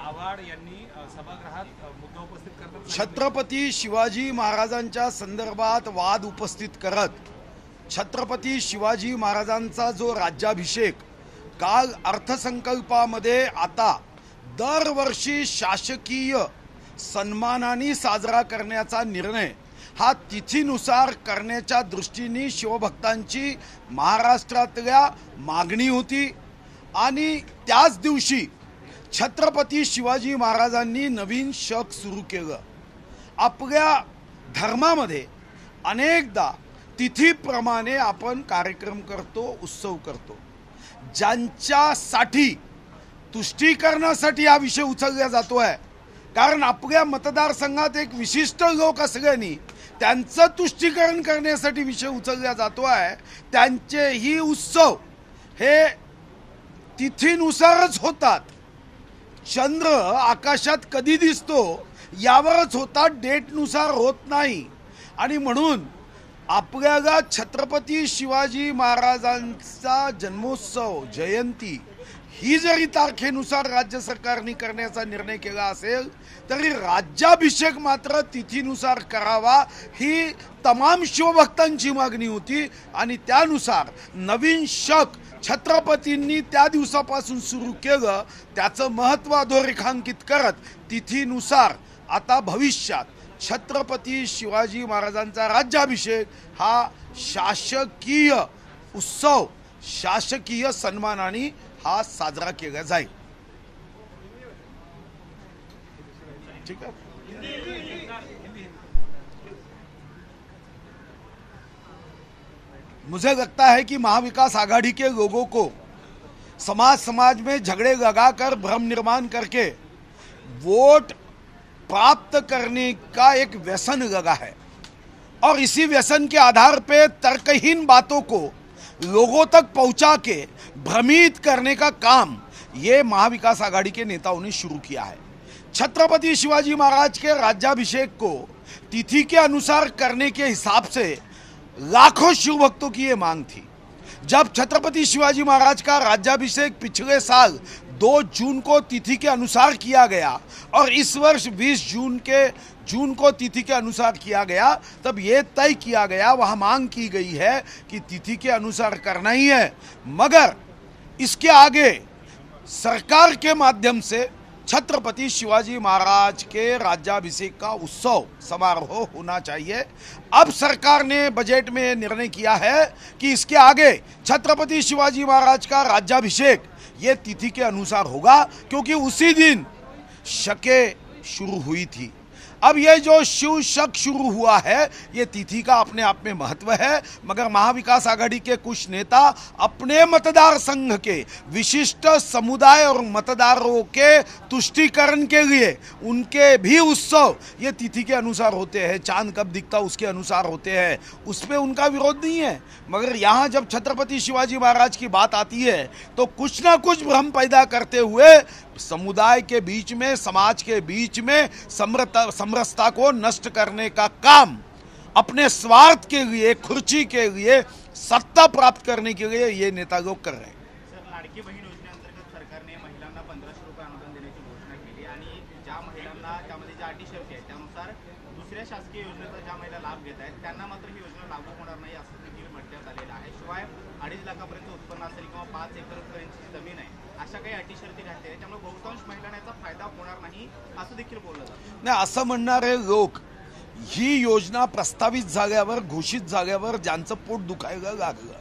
आव्हाड यांनी सभागृहात मुद्दा उपस्थित करताना छत्रपती शिवाजी महाराजांच्या संदर्भात वाद उपस्थित करत छत्रपती शिवाजी महाराजांचा जो राज्याभिषेक काल अर्थसंकल्पामध्ये आता दरवर्षी शासकीय सन्मानाने साजरा करण्याचा निर्णय हा तिथीनुसार करण्याच्या दृष्टीने शिवभक्तांची महाराष्ट्रातल्या मागणी होती आणि त्याच दिवशी छत्रपती शिवाजी महाराजांनी नवीन शक सुरू केलं। आपल्या धर्मामध्ये अनेकदा तिथीप्रमाणे आपण कार्यक्रम करतो, उत्सव करतो। ज्यांच्यासाठी तुष्टीकरणासाठी हा विषय उचलला जातो आहे, कारण आपल्या मतदारसंघात एक विशिष्ट लोक असल्याने त्यांचं तुष्टीकरण करण्यासाठी विषय उचलला जातो आहे। त्यांचेही उत्सव हे तिथीनुसारच होतात। चंद्र आकाशात कधी दिसतो यावरच होतात, डेटनुसार होत नाही। आणि म्हणून आपल्याला छत्रपती शिवाजी महाराजांचा जन्मोत्सव जयंती ही जरी तारखेनुसार राज्य सरकारने करण्याचा निर्णय केला असेल तरी राज्याभिषेक मात्र तिथीनुसार करावा ही तमाम शिवभक्तांची मागणी होती। आणि त्यानुसार नवीन शक छत्रपतींनी त्या दिवसापासून सुरू केलं, त्याचं महत्त्व अधोरेखांकित करत तिथीनुसार आता भविष्यात छत्रपती शिवाजी महाराजांचा राज्याभिषेक हा शासकीय उत्सव शासकीय सन्मानाने हा साजरा केला जाए। ठीक है। मुझे लगता है कि महाविकास आघाड़ी के लोगों को समाज में झगड़े लगाकर भ्रम निर्माण करके वोट प्राप्त करने का एक व्यसन लगा है और इसी व्यसन के आधार पे तर्कहीन बातों को लोगों तक पहुंचा के भ्रमित करने का काम ये महाविकास आघाड़ी के नेताओं ने शुरू किया है। छत्रपति शिवाजी महाराज के राज्याभिषेक को तिथि के अनुसार करने के हिसाब से लाखों शिव भक्तों की ये मांग थी। जब छत्रपति शिवाजी महाराज का राज्याभिषेक पिछले साल 2 जून को तिथि के अनुसार किया गया और इस वर्ष 20 जून को तिथि के अनुसार किया गया, तब ये तय किया गया, वहाँ मांग की गई है कि तिथि के अनुसार करना ही है। मगर इसके आगे सरकार के माध्यम से छत्रपति शिवाजी महाराज के राज्याभिषेक का उत्सव समारोह होना चाहिए। अब सरकार ने बजट में निर्णय किया है कि इसके आगे छत्रपति शिवाजी महाराज का राज्याभिषेक ये तिथि के अनुसार होगा, क्योंकि उसी दिन शके शुरू हुई थी। अब ये जो शिव शक शुरू हुआ है ये तिथि का अपने आप में महत्व है, मगर महाविकास आघाड़ी के कुछ नेता अपने मतदार संघ के विशिष्ट समुदाय और मतदारों के तुष्टीकरण के लिए उनके भी उत्सव ये तिथि के अनुसार होते हैं, चांद कब दिखता उसके अनुसार होते हैं, उस पर उनका विरोध नहीं है। मगर यहाँ जब छत्रपति शिवाजी महाराज की बात आती है तो कुछ ना कुछ भ्रम पैदा करते हुए समुदाय के बीच में, समाज के बीच में समरसता को नष्ट करने का काम अपने स्वार्थ के लिए, खुर्ची के लिए, सत्ता प्राप्त करने के लिए ये नेता लोग कर रहे हैं। सर, लाडकी बहीण योजनेअंतर्गत सरकारने महिलांना 1500 रुपये अनुदान देण्याची घोषणा केली आणि ज्या महिलांना त्यामध्ये ज्या अटी शर्ती आहेत त्यानुसार दुसऱ्या शासकीय योजनेचा ज्या महिला लाभ घेत आहेत त्यांना मात्र ही योजना लागू होणार नाही असं देखील म्हणण्यात आलेलं आहे। शिवाय 2.5 लाखापर्यंत उत्पन्न असेल किंवा 5 एकरपर्यंतची जमीन आहे अशा काही अटी शर्ती घातल्या, त्यामुळे बहुतांश महिलांना याचा फायदा होणार नाही असं देखील बोललं जातं। नाही, असं म्हणणारे लोक ही योजना प्रस्तावित झाल्यावर, घोषित झाल्यावर ज्यांचं पोट दुखायला लागलं,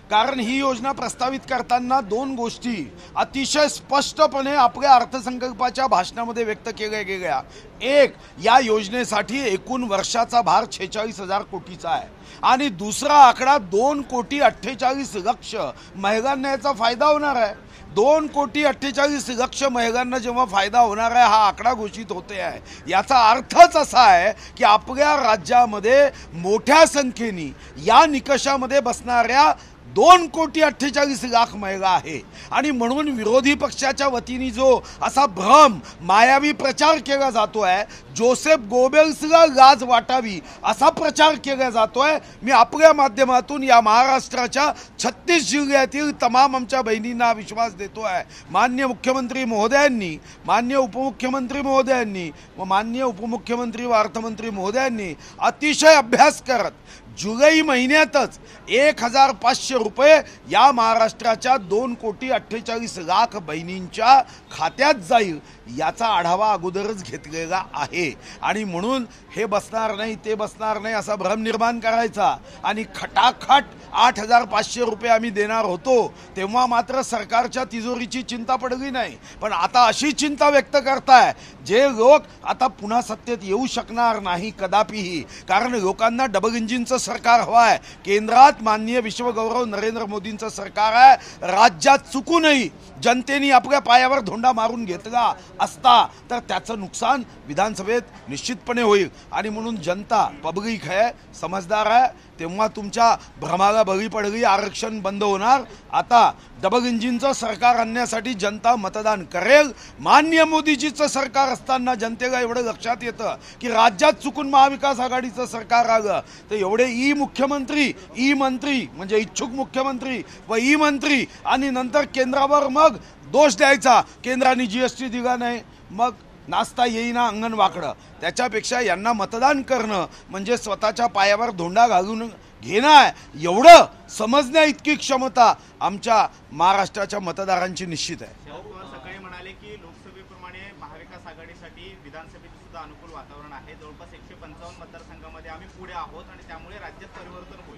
कारण ही योजना प्रस्तावित करताना 2 गोष्टी अतिशय स्पष्टपणे आपल्या अर्थसंकल्पाच्या भाषणामध्ये व्यक्त केल्या गेल्या। एक, या योजनेसाठी एकूण वर्षाचा भार 46,000 कोटीचा आहे आणि दुसरा आकडा 2,48,00,000 महिलांना याचा फायदा होणार आहे। 2,48,00,000 महिलांना जेव्हा फायदा होणार आहे हा आकडा घोषित होते आहे, याचा अर्थच असा आहे की आपल्या राज्यामध्ये मोठ्या संख्येने या निकषामध्ये बसणाऱ्या 2,48,00,000 महिला आहे। आणि म्हणून विरोधी पक्षाच्या वतीने जो असा भ्रम मायावी प्रचार केला जातोय, जोसेफ गोबेल्सला लाज वाटावी असा प्रचार केला जातोय, मी आपल्या माध्यमातून या महाराष्ट्राच्या 36 जिल्ह्यातील तमाम आमच्या बहिणींना विश्वास देतोय। माननीय मुख्यमंत्री महोदयांनी, माननीय उपमुख्यमंत्री महोदयांनी व माननीय उपमुख्यमंत्री व अर्थमंत्री महोदयांनी अतिशय अभ्यास करत जुलै महिन्यातच 1,500 रुपये या महाराष्ट्राच्या 2,48,00,000 बहिणींच्या खात्यात जाईल याचा आढावा अगोदरच घेतलेला आहे। आणि म्हणून हे बसणार नाही ते बसणार नाही असा भ्रम निर्माण करायचा आणि खटाखट 8,500 रुपये आम्ही देणार होतो तेव्हा मात्र सरकारच्या तिजोरीची चिंता पडली नाही। पण आता अशी चिंता व्यक्त करताय जे लोक आता पुन्हा सत्तेत येऊ शकणार नाही कदापिही, कारण लोकांना डबल इंजिनचं सरकार हवं आहे। केंद्रात माननीय विश्वगौरव नरेंद्र मोदींचं सरकार आहे। राज्यात चुकूनही जनतेने आपल्या पायावर धोंडा मारून घेतला असता तर त्याचं नुकसान विधानसभेत निश्चितपणे होईल। आणि म्हणून जनता पब्लिक आहे, समजदार आहे, तेव्हा तुमच्या भ्रमाला बळी पडली, आरक्षण बंद होणार। आता डबल इंजिनचं सरकार आणण्यासाठी जनता मतदान करेल। माननीय मोदीजीचं सरकार असताना जनतेला एवढं लक्षात येतं की राज्यात चुकून महाविकास आघाडीचं सरकार आलं तर एवढे मुख्यमंत्री, मंत्री म्हणजे इच्छुक मुख्यमंत्री व मंत्री आणि नंतर केंद्रावर मग दोष द्यायचा, केंद्राने जीएसटी दिला नाही, मग नाचता येईना अंगण वाकडं। त्याच्यापेक्षा यांना मतदान करणं म्हणजे स्वतःच्या पायावर धोंडा घालून घेणं, एवढं समजण्या इतकी क्षमता आमच्या महाराष्ट्राच्या मतदारांची निश्चित आहे। शरद पवार सकाळी म्हणाले की लोकसभेप्रमाणे महाविकास आघाडीसाठी विधानसभेत सुद्धा अनुकूल वातावरण आहे। जवळपास 155 मतदारसंघामध्ये आम्ही पुढे आहोत आणि त्यामुळे राज्यात परिवर्तन होईल।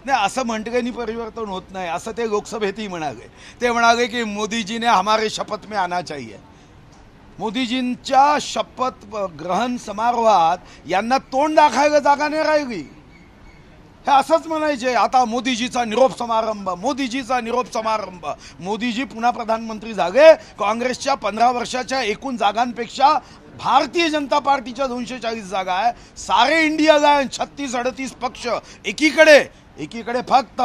नाही, असं म्हटल्याने परिवर्तन होत नाही असं ते लोकसभेतही म्हणाले। ते म्हणाले की मोदीजीने हमारे शपथ में आना चाहिए। मोदीजींच्या शपथ ग्रहण समारोहात यांना तोंड दाखवायला जागा नाही राहिली, हे असंच म्हणायचे। आता मोदीजीचा निरोप समारंभ, मोदीजीचा निरोप समारंभ। मोदीजी पुन्हा प्रधानमंत्री झाले, काँग्रेसच्या 15 वर्षाच्या एकूण जागांपेक्षा भारतीय जनता पार्टीच्या 240 जागा आहे। सारे इंडियाला 36-38 पक्ष एकीकडे फक्त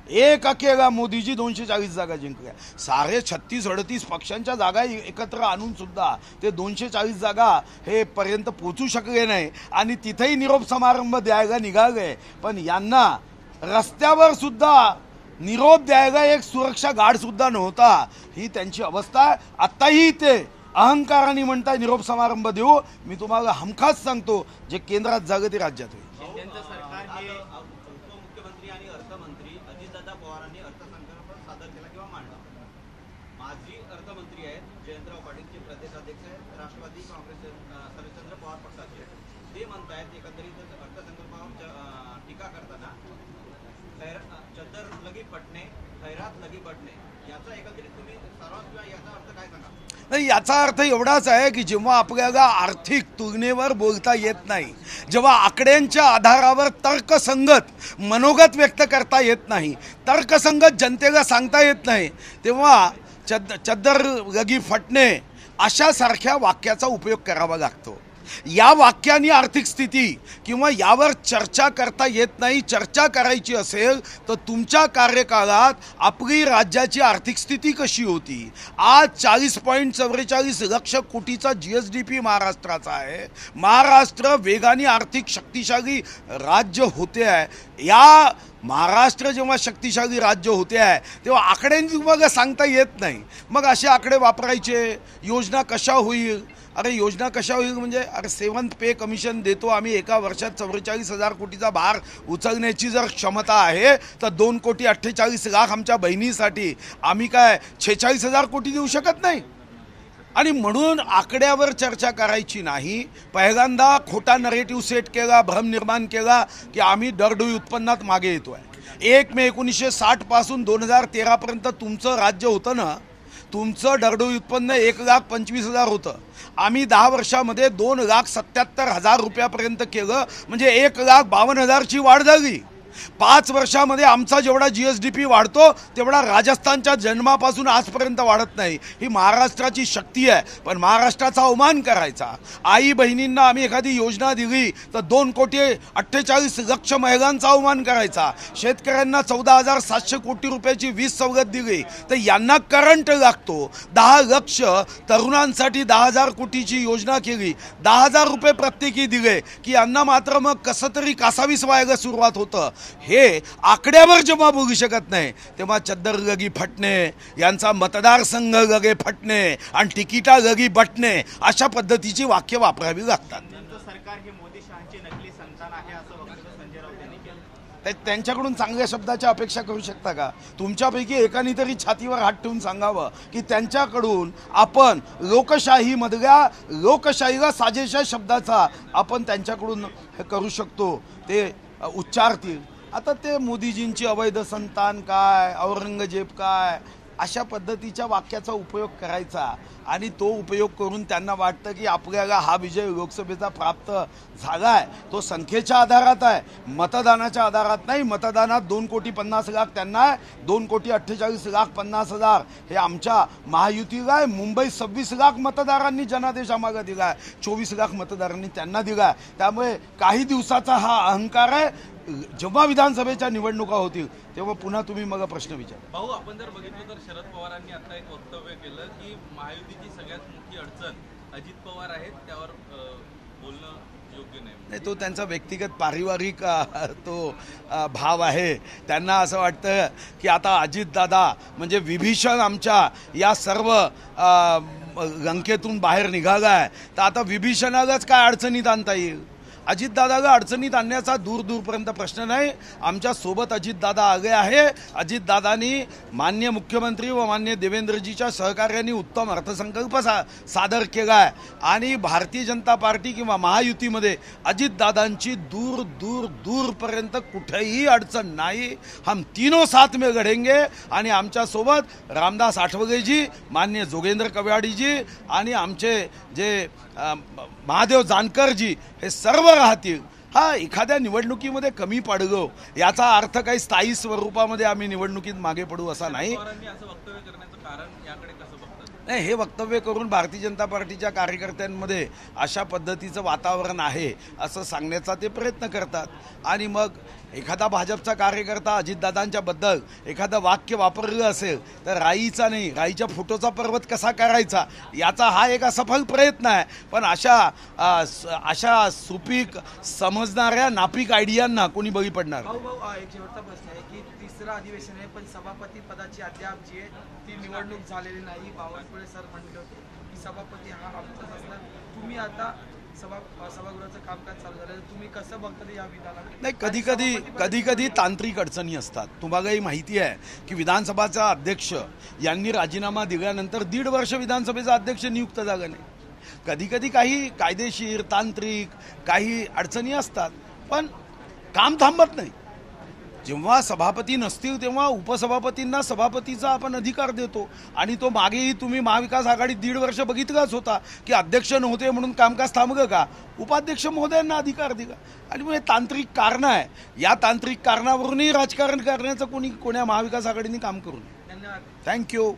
एक अकेला मोदीजी 240 जागा जिंकल्या। सारे 36-38 पक्षांच्या जागा एकत्र आणून सुद्धा ते 240 जागा हे पर्यंत पोहोचू शकले नाही आणि तिथेही निरोप समारंभ द्यायला निघाले। पण यांना रस्त्यावर सुद्धा निरोप द्यायला एक सुरक्षा गार्ड सुद्धा नव्हता, ही त्यांची अवस्था आहे। आताही ते अहंकाराने म्हणताय निरोप समारंभ देऊ, मी तुम्हाला हमखास सांगतो जे केंद्रात झालं ते राज्यात होईल। शिंदेचं सरकार हे उपमुख्यमंत्री आणि अर्थमंत्री अजितदादा पवारांनी अर्थसंकल्प सादर केला किंवा मांडला। माजी अर्थमंत्री आहेत जयंतराव पाटील, जे प्रदेशाध्यक्ष आहेत राष्ट्रवादी काँग्रेस शरदचंद्र पवार पक्षाचे, ते म्हणतायत एकंदरीत अर्थसंकल्पावर टीका करताना चद्दर लगी पटणे, खैरात लगी पटणे, याचा एकंदरीत तुम्ही सर्वात किंवा याचा अर्थ काय सांगा? नाही, याचा अर्थ एवढाच आहे की जेव्हा आपल्याला आर्थिक तुलनेवर बोलता येत नाही, जेव्हा आकड्यांच्या आधारावर तर्कसंगत मनोगत व्यक्त करता येत नाही, तर्कसंगत जनतेला सांगता येत नाही, तेव्हा चद्दर लगी फटणे अशा सारख्या वाक्याचा उपयोग करावा लागतो। या वाक्याने आर्थिक स्थिती किंवा यावर चर्चा करता येत नाही। चर्चा करायची असेल तर तुमच्या कार्यकाळात आपली राज्याची आर्थिक स्थिती कशी होती। आज 40.44 लक्ष कोटीचा GSDP महाराष्ट्राचा आहे। महाराष्ट्र वेगाने आर्थिक शक्तिशाली राज्य होते आहे। या महाराष्ट्र जेव्हा शक्तिशाली राज्य होते आहे तेव्हा आकड्यांनी तुम्हाला सांगता येत नाही, मग असे आकडे वापरायचे। योजना कशा होईल, अरे योजना कशा होईल म्हणजे अरे 7th पे कमिशन देतो आम्ही, एका वर्षात 44,000 कोटीचा भार उचलण्याची जर क्षमता आहे तर 2,48,00,000 आमच्या बहिणीसाठी आम्ही काय 46,000 कोटी देऊ शकत नाही। आणि म्हणून आकड्यावर चर्चा करायची नाही। पहिल्यांदा खोटा नरेटिव्ह सेट केला, भ्रम निर्माण केला की आम्ही दरडोई उत्पन्नात मागे येतोय। 1 मे 1960 पासून 2013 पर्यंत तुमचं राज्य होतं ना, तुमचं दरडोई उत्पन्न 1,25,000 होतं। आम्ही 10 वर्षामध्ये 2,77,000 रुपयापर्यंत केलं, म्हणजे 1,52,000ची वाढ झाली। 5 वर्षामध्ये आमचा जेवढा GSDP वाढतो तेवढा राजस्थानच्या जन्मापासून आजपर्यंत वाढत नाही. ही महाराष्ट्राची शक्ती आहे. पण महाराष्ट्राचा अवमान करायचा, आई बहिणींना आम्ही एखादी योजना दिली तर 2,48,00,000 महिलांचा अवमान करायचा, शेतकऱ्यांना 14,700 कोटी रुपयाची वीज सवलत दिली तर यांना करंट लागतो, 10 लाख तरुणांसाठी 10,000 कोटीची योजना केली, 10,000 रुपये प्रत्येकी दिले की यांना मात्र मग कसं तरी कासावीस व्हायला सुरुवात होतं. हे आकड्यावर जेव्हा बघू शकत नाही तेव्हा चद्दर लगी फटणे, यांचा मतदारसंघ लगे फटणे आणि तिकिटा लगी बटणे अशा पद्धतीची वाक्य वापरावी लागतात. सरकार हे मोदी शहांची नकली संतान आहे असं वक्तव्य संजय राऊत यांनी केलं. त्यांच्याकडून चांगल्या शब्दाची अपेक्षा करू शकता का? तुमच्यापैकी एकाने तरी छातीवर हात ठेवून सांगावं की त्यांच्याकडून आपण लोकशाहीमधल्या लोकशाहीला साजेशा शब्दाचा आपण त्यांच्याकडून करू शकतो, ते उच्चारतील. आता ते मोदीजींची अवैध संतान काय, औरंगजेब काय अशा पद्धतीच्या वाक्याचा उपयोग करायचा आणि तो उपयोग करून त्यांना वाटतं की आपल्याला हा विजय लोकसभेचा प्राप्त झाला आहे तो संख्येच्या आधारात आहे, मतदानाच्या आधारात नाही. मतदानात 2,50,00,000 त्यांना आहे, 2,48,50,000 हे आमच्या महायुतीला आहे. मुंबईत 26 लाख मतदारांनी जनादेश आम्हाला दिला आहे, 24 लाख मतदारांनी त्यांना दिला आहे. त्यामुळे काही दिवसाचा हा अहंकार आहे. जेव्हा विधानसभेच्या निवडणुका होतील तेव्हा पुन्हा तुम्ही मला प्रश्न विचार. भाऊ, आपण जर बघितलं तर शरद पवारांनी आता एक वक्तव्य केलं की महायुतीची सगळ्यात मोठी अडचण अजित पवार आहेत, त्यावर बोलणं योग्य नाही. तो त्यांचा व्यक्तिगत पारिवारिक तो भाव आहे. त्यांना असं वाटतं की आता अजितदादा म्हणजे विभीषण आमच्या या सर्व लंकेतून बाहेर निघाला आहे तर आता विभीषणालाच काय अडचणीत आणता येईल. अजितदादाला अडचणीत आणण्याचा दूरपर्यंत प्रश्न नाही. आमच्या सोबत अजितदादा आले आहे. अजितदादांनी माननीय मुख्यमंत्री व माननीय देवेंद्रजीच्या सहकार्याने उत्तम अर्थसंकल्प सादर केला आहे आणि भारतीय जनता पार्टी किंवा महायुतीमध्ये अजितदादांची दूरपर्यंत कुठेही अडचण नाही. हम तीनों साथ में लढेंगे आणि आमच्यासोबत रामदास आठवलेजी, माननीय जोगेंद्र कव्याडीजी आणि आमचे जे महादेव जानकरजी हे सर्व राहतील. हा एखाद्या निवडणुकीमध्ये कमी पडलो याचा अर्थ काही स्थायी स्वरूपामध्ये आम्ही निवडणुकीत मागे पडू असा नाही. असं वक्तव्य करण्याचं कारण याकडे कसं बघतात? नाही, हे वक्तव्य करून भारतीय जनता पार्टीच्या कार्यकर्त्यांमध्ये अशा पद्धतीचं वातावरण आहे असं सांगण्याचा ते प्रयत्न करतात आणि मग एखादा भाजपचा कार्यकर्ता अजितदादांच्या बद्दल एखादं वाक्य वापरलं असेल तर राईचा नाही, राईच्या फोटोचा पर्वत कसा करायचा याचा हा एक असफल प्रयत्न आहे. पण अशा सुपीक समजणाऱ्या नापीक आयडियांना कोणी बळी पडणार. भाऊ एक शेवटचा प्रश्न आहे की तिसरं अधिवेशन आहे पण सभापती पदाची अद्याप जी आहे ती निवडणूक झालेली नाही. बावनकुळे सर म्हटले होते की सभापती हा आमचाच असणार. तुम्ही आता सभागृहाचं कामकाज चालू झालं, तुम्ही कसं बघता या विधानाला? नाही, कधी तांत्रिक अडचणी असतात. तुम्हालाही माहिती आहे की विधानसभाचा अध्यक्ष यांनी राजीनामा दिल्यानंतर 1.5 वर्ष विधानसभेचा अध्यक्ष नियुक्त झाला नाही. कधी काही कायदेशीर तांत्रिक काही अडचणी असतात पण काम थांबत नाही. जेव्हा सभापती नसतील तेव्हा उपसभापतींना सभापतीचा आपण अधिकार देतो आणि तो मागेही तुम्ही महाविकास आघाडीत 1.5 वर्ष बघितलंच होता की अध्यक्ष नव्हते म्हणून कामकाज थांबलं का, उपाध्यक्ष महोदयांना अधिकार दिला. आणि मग हे तांत्रिक कारण आहे. या तांत्रिक कारणावरूनही राजकारण करण्याचं कोण्या महाविकास आघाडीने काम करू नये. धन्यवाद. थँक्यू.